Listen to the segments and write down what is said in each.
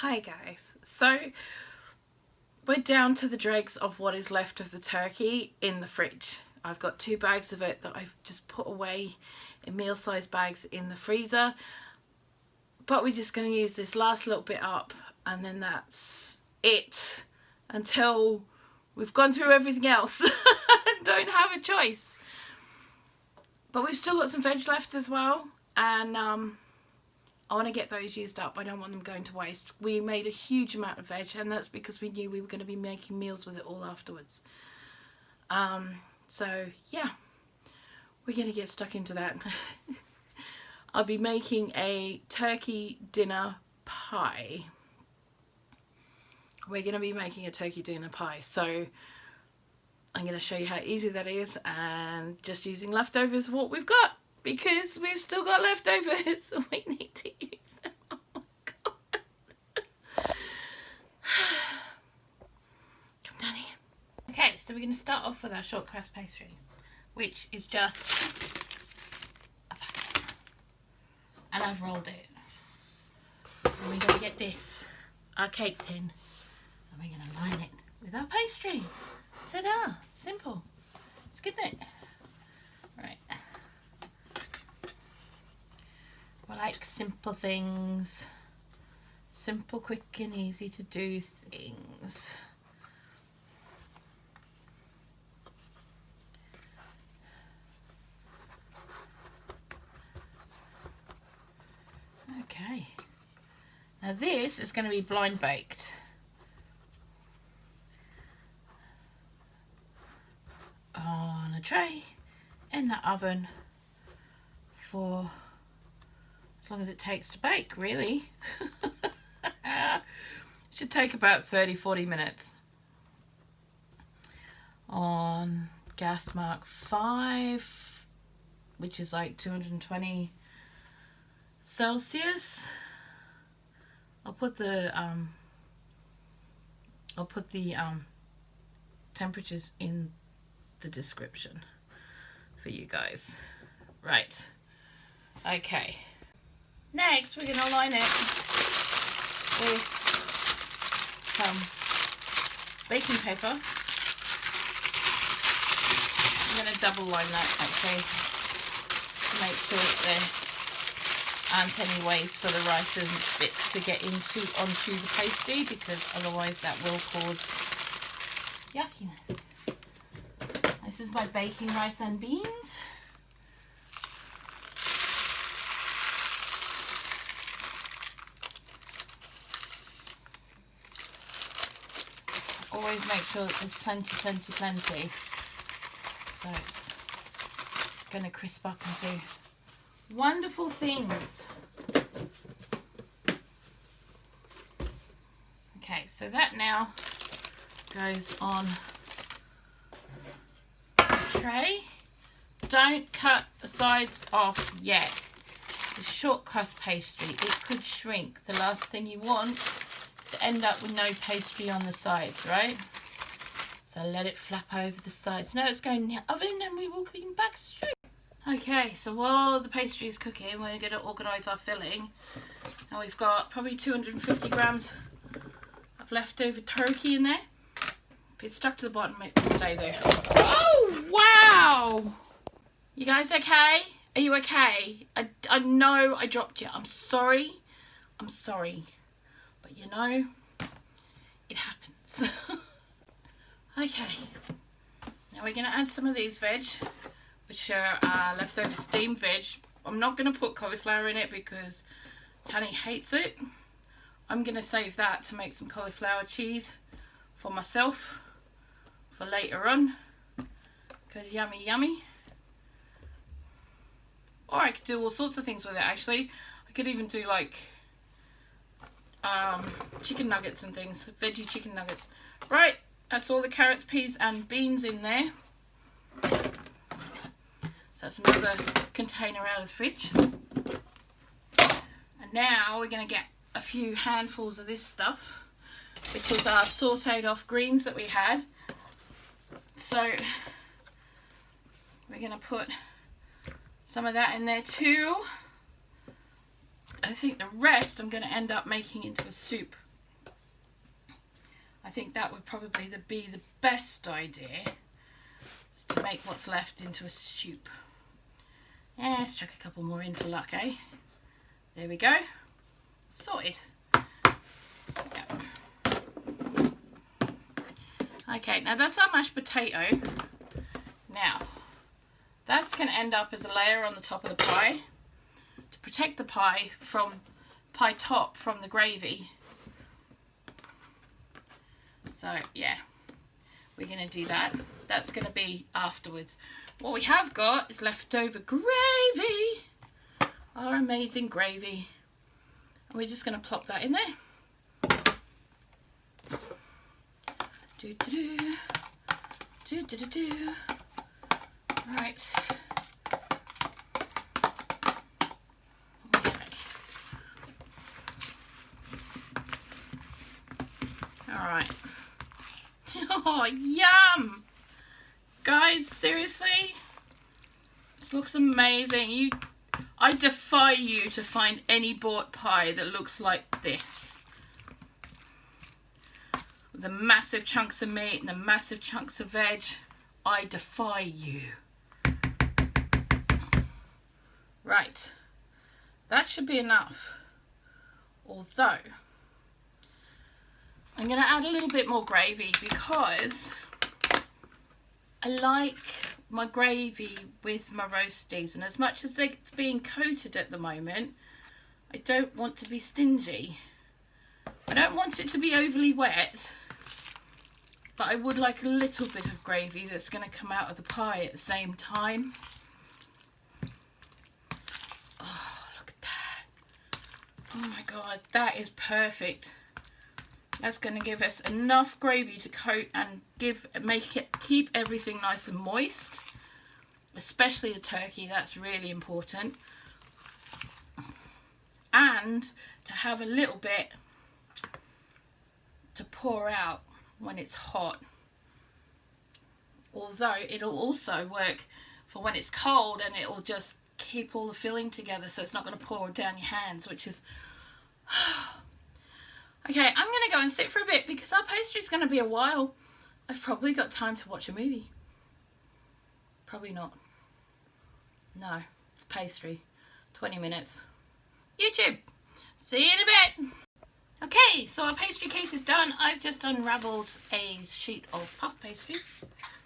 Hi guys, so we're down to the dregs of what is left of the turkey in the fridge. I've got 2 bags of it that I've just put away in meal-sized bags in the freezer, but we're just going to use this last little bit up and then that's it until we've gone through everything else and don't have a choice. But we've still got some veg left as well, and I want to get those used up. I don't want them going to waste. We made a huge amount of veg, and that's because we knew we were going to be making meals with it all afterwards. So yeah, we're going to get stuck into that. I'll be making a turkey dinner pie. We're going to be making a turkey dinner pie. So I'm going to show you how easy that is, and just using leftovers of what we've got, because we've still got leftovers, so we need to use them. Oh my god. Come down here. Okay, so we're going to start off with our shortcrust pastry, which is just a packet. And I've rolled it. And we're going to get this, our cake tin, and we're going to line it with our pastry. Ta-da! Simple. It's good, isn't it? Right. I like simple things. Simple, quick and easy to do things. Okay. Now this is going to be blind baked. On a tray in the oven for as long as it takes to bake, really. Should take about 30-40 minutes. On gas mark 5, which is like 220 Celsius. I'll put the temperatures in the description for you guys. Right. Okay. Next, we're going to line it with some baking paper. I'm going to double line that actually to make sure that there aren't any ways for the rice and bits to get onto the pastry, because otherwise that will cause yuckiness. This is my baking rice and beans. Always make sure that there's plenty. So it's going to crisp up and do wonderful things. Okay, so that now goes on the tray. Don't cut the sides off yet. The shortcrust pastry, it could shrink. The last thing you want to end up with no pastry on the sides, right? So let it flap over the sides. Now it's going in the oven and we will come back straight. Okay, so while the pastry is cooking, we're going to organise our filling. Now we've got probably 250 grams of leftover turkey in there. If it's stuck to the bottom, it can stay there. Oh, wow! You guys okay? Are you okay? I know I dropped you. I'm sorry. I'm sorry. But you know, it happens. Okay, now we're going to add some of these veg, which are leftover steamed veg. I'm not going to put cauliflower in it because Tanny hates it. I'm going to save that to make some cauliflower cheese for myself for later on, because yummy yummy. Or I could do all sorts of things with it actually. I could even do like chicken nuggets and things, veggie chicken nuggets. Right, that's all the carrots, peas and beans in there. So that's another container out of the fridge. And now we're going to get a few handfuls of this stuff, which is our sauteed off greens that we had. So we're going to put some of that in there too. I think the rest I'm going to end up making into a soup. I think that would probably be the best idea, is to make what's left into a soup. Yeah, let's chuck a couple more in for luck, eh? There we go. Sorted. Okay, now that's our mashed potato. Now, that's going to end up as a layer on the top of the pie to protect the pie top from the gravy. So, yeah, we're going to do that. That's going to be afterwards. What we have got is leftover gravy. Our amazing gravy. And we're just going to plop that in there. Do-do-do. Do-do-do-do. Right. Okay. All right. Oh, yum! Guys, seriously? This looks amazing. I defy you to find any bought pie that looks like this. With the massive chunks of meat and the massive chunks of veg. I defy you. Right. That should be enough. Although, I'm going to add a little bit more gravy because I like my gravy with my roasties, and as much as it's being coated at the moment, I don't want to be stingy. I don't want it to be overly wet, but I would like a little bit of gravy that's going to come out of the pie at the same time. Oh, look at that. Oh my god, that is perfect. That's going to give us enough gravy to coat and keep everything nice and moist, especially the turkey. That's really important. And to have a little bit to pour out when it's hot. Although it'll also work for when it's cold, and it'll just keep all the filling together, so it's not going to pour down your hands, which is... Okay, I'm going to go and sit for a bit because our pastry is going to be a while. I've probably got time to watch a movie. Probably not. No, it's pastry. 20 minutes. YouTube. See you in a bit. Okay, so our pastry case is done. I've just unravelled a sheet of puff pastry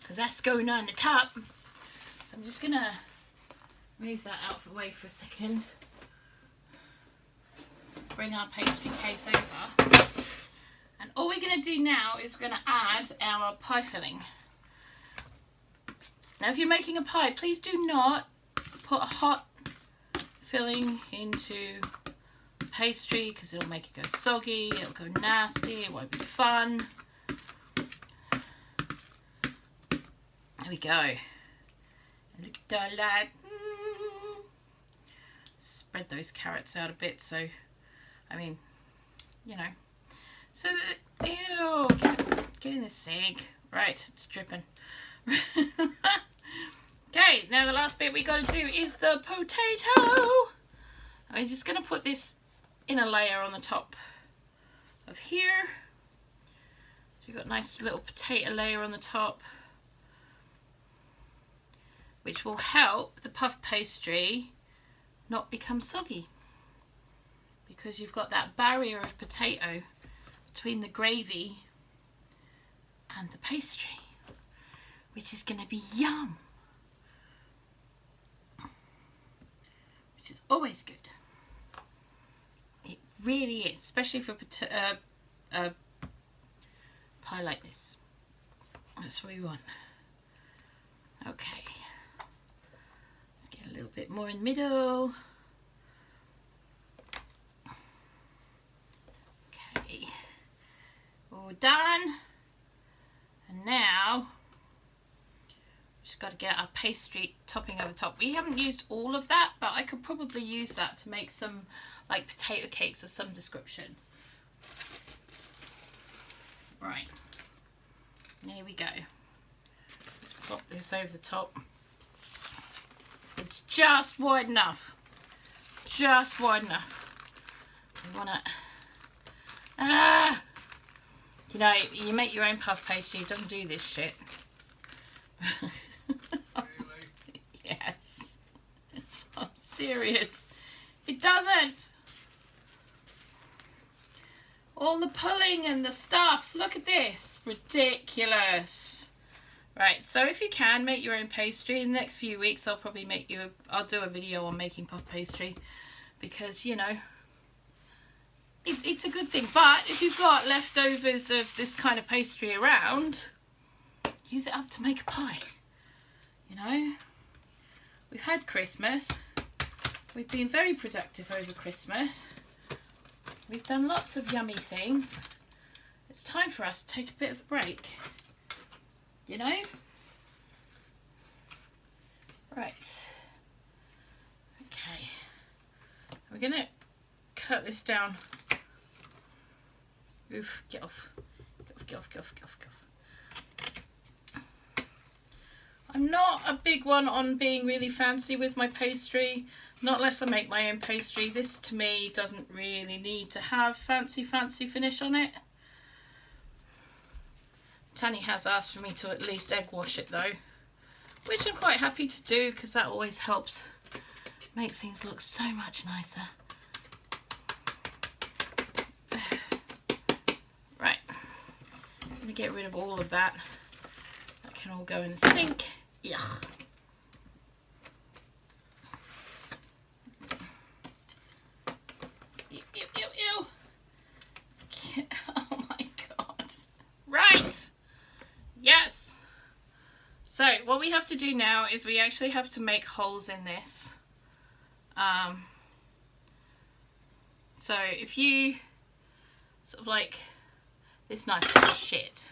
because that's going on the top. So I'm just going to move that out of the way for a second. Bring our pastry case over, and all we're going to do now is we're going to add our pie filling. Now if you're making a pie, please do not put a hot filling into pastry because it'll make it go soggy, it'll go nasty, it won't be fun. There we go. Look at that. Spread those carrots out a bit, so I mean, you know, so that, ew, get in the sink. Right, it's dripping. Okay, now the last bit we got to do is the potato. I'm just going to put this in a layer on the top of here. So we've got a nice little potato layer on the top, which will help the puff pastry not become soggy, because you've got that barrier of potato between the gravy and the pastry, which is going to be yum, which is always good. It really is, especially for a pie like this. That's what we want. Okay, let's get a little bit more in the middle. All done, and now just got to get our pastry topping over the top. We haven't used all of that, but I could probably use that to make some like potato cakes of some description. Right, there we go. Let's pop this over the top. It's just wide enough, just wide enough. We want it. You know, you make your own puff pastry, it doesn't do this shit. Yes. I'm serious. It doesn't. All the pulling and the stuff. Look at this. Ridiculous. Right, so if you can, make your own pastry. In the next few weeks, I'll probably I'll do a video on making puff pastry. Because, you know, it's a good thing. But if you've got leftovers of this kind of pastry around, use it up to make a pie. You know, we've had Christmas. We've been very productive over Christmas. We've done lots of yummy things. It's time for us to take a bit of a break. You know? Right. Okay. We're going to cut this down. Oof, get off. Get off. I'm not a big one on being really fancy with my pastry. Not unless I make my own pastry. This to me doesn't really need to have fancy finish on it. Tanny has asked for me to at least egg wash it though, which I'm quite happy to do because that always helps make things look so much nicer. Right, I'm going to get rid of all of that. That can all go in the sink. Yuck. Ew. Oh my god. Right. Yes. So what we have to do now is we actually have to make holes in this. So if you sort of like this knife is shit.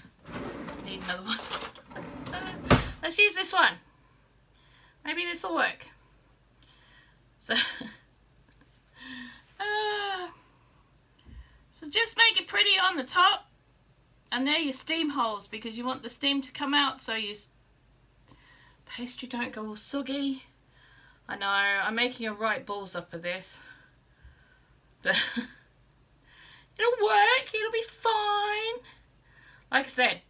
Need another one. Let's use this one. Maybe this will work. So so just make it pretty on the top, and they're your steam holes because you want the steam to come out so your pastry don't go all soggy. I know, I'm making a right balls up of this, but it'll work, it'll be fine. Like I said,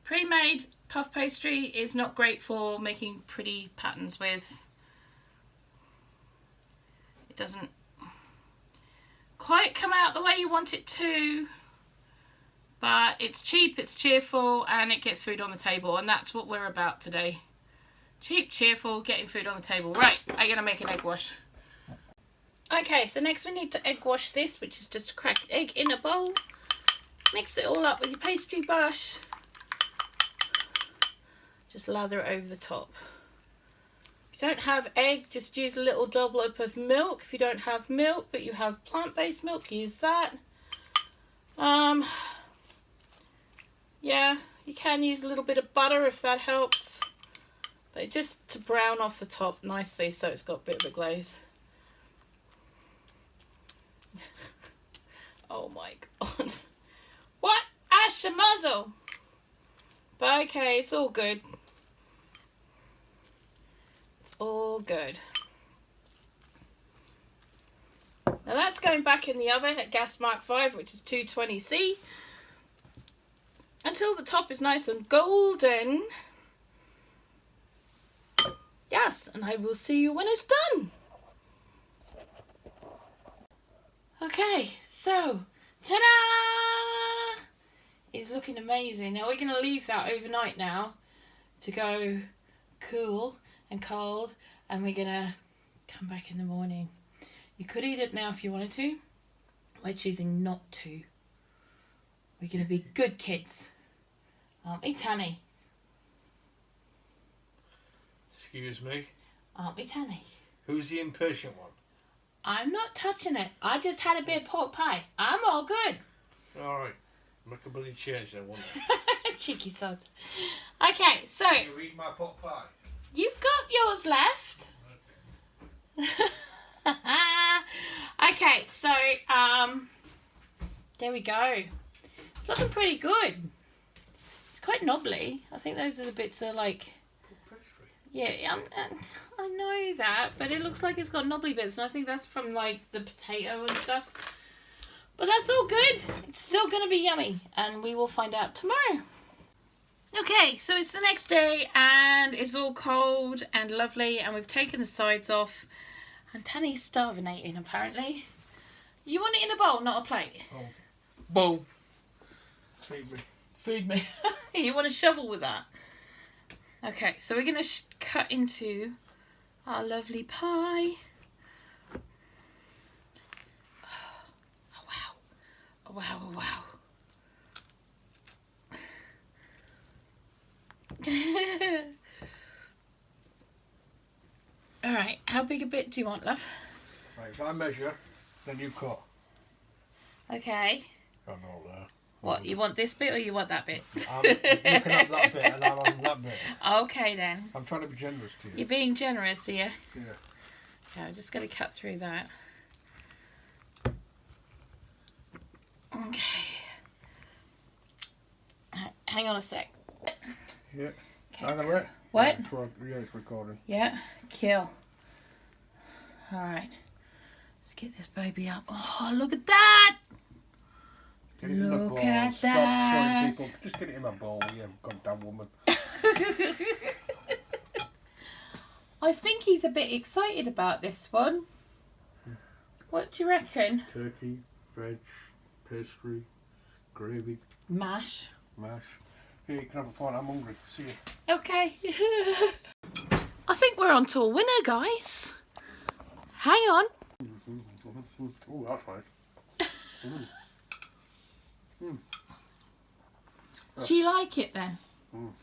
pre-made puff pastry is not great for making pretty patterns with. It doesn't quite come out the way you want it to, but it's cheap, it's cheerful, and it gets food on the table, and that's what we're about today. Cheap, cheerful, getting food on the table. Right, I'm gonna make an egg wash. Okay, so next we need to egg wash this, which is just a cracked egg in a bowl. Mix it all up with your pastry brush. Just lather it over the top. If you don't have egg, just use a little dollop of milk. If you don't have milk, but you have plant-based milk, use that. Yeah, you can use a little bit of butter if that helps. But just to brown off the top nicely so it's got a bit of a glaze. Oh my god. What? Ash a muzzle! But okay, it's all good. All good. Now that's going back in the oven at gas mark 5, which is 220C, until the top is nice and golden. Yes, and I will see you when it's done. Okay, so ta-da! It's looking amazing. Now we're going to leave that overnight now to go cool and cold, and we're gonna come back in the morning. You could eat it now if you wanted to. We're choosing not to. We're gonna be good kids, aren't we, Tanny? Excuse me? Aren't we, Tanny? Who's the impatient one? I'm not touching it. I just had a bit of pork pie. I'm all good. Alright, make a bloody change then, won't it? Cheeky sod. Okay, so Can you read my pot pie? you've got yours left. Okay. Okay, so there we go. It's looking pretty good. It's quite knobbly. I think those are the bits that are like, yeah, I know that, but it looks like it's got knobbly bits, and I think that's from like the potato and stuff. But that's all good. It's still going to be yummy. And we will find out tomorrow. Okay, so it's the next day and it's all cold and lovely. And we've taken the sides off. And Tanny's starving apparently. You want it in a bowl, not a plate? Oh. Bowl. Feed me. Feed me. You want a shovel with that? Okay, so we're going to cut into our lovely pie. Oh, wow. Oh, wow, oh, wow. Alright, how big a bit do you want, love? Right, if I measure, then you cut. Okay. I know there. What, you want this bit or you want that bit? You can have that bit and I'll have that bit. Okay then. I'm trying to be generous to you. You're being generous, are you? Yeah. Okay, I'm just going to cut through that. Okay. Hang on a sec. Yeah. Okay. Hang on a minute. What? Yeah, it's recording. Yeah, kill. Alright. Let's get this baby up. Oh, look at that! Get it in the bowl. Look at Stop that. showing people. Just get it in my bowl, you goddamn woman. I think he's a bit excited about this one. What do you reckon? Turkey, veg, pastry, gravy, Mash. mash. Here, you can have a phone. I'm hungry. See you. Okay. I think we're on to a winner, guys. Hang on. Oh, that's nice. Do you like it then? No.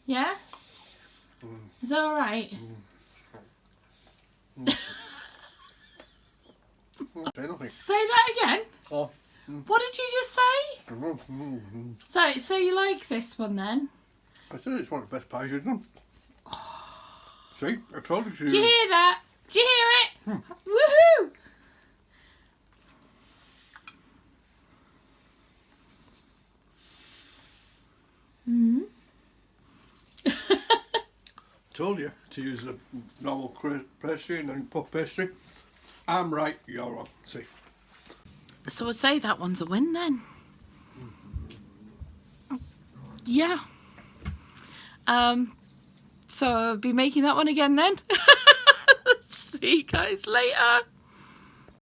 Yeah? Is that alright? Say nothing. Say that again. Oh. What did you just say? So you like this one then? I said it's one of the best pies you've done. See, I told you. Did you hear that? Did you hear it? Woohoo! Hmm. Told you to use the normal pastry and then puff pastry. I'm right, you're wrong. See. So I'd say that one's a win then. Yeah. So I'll be making that one again then. See you guys later.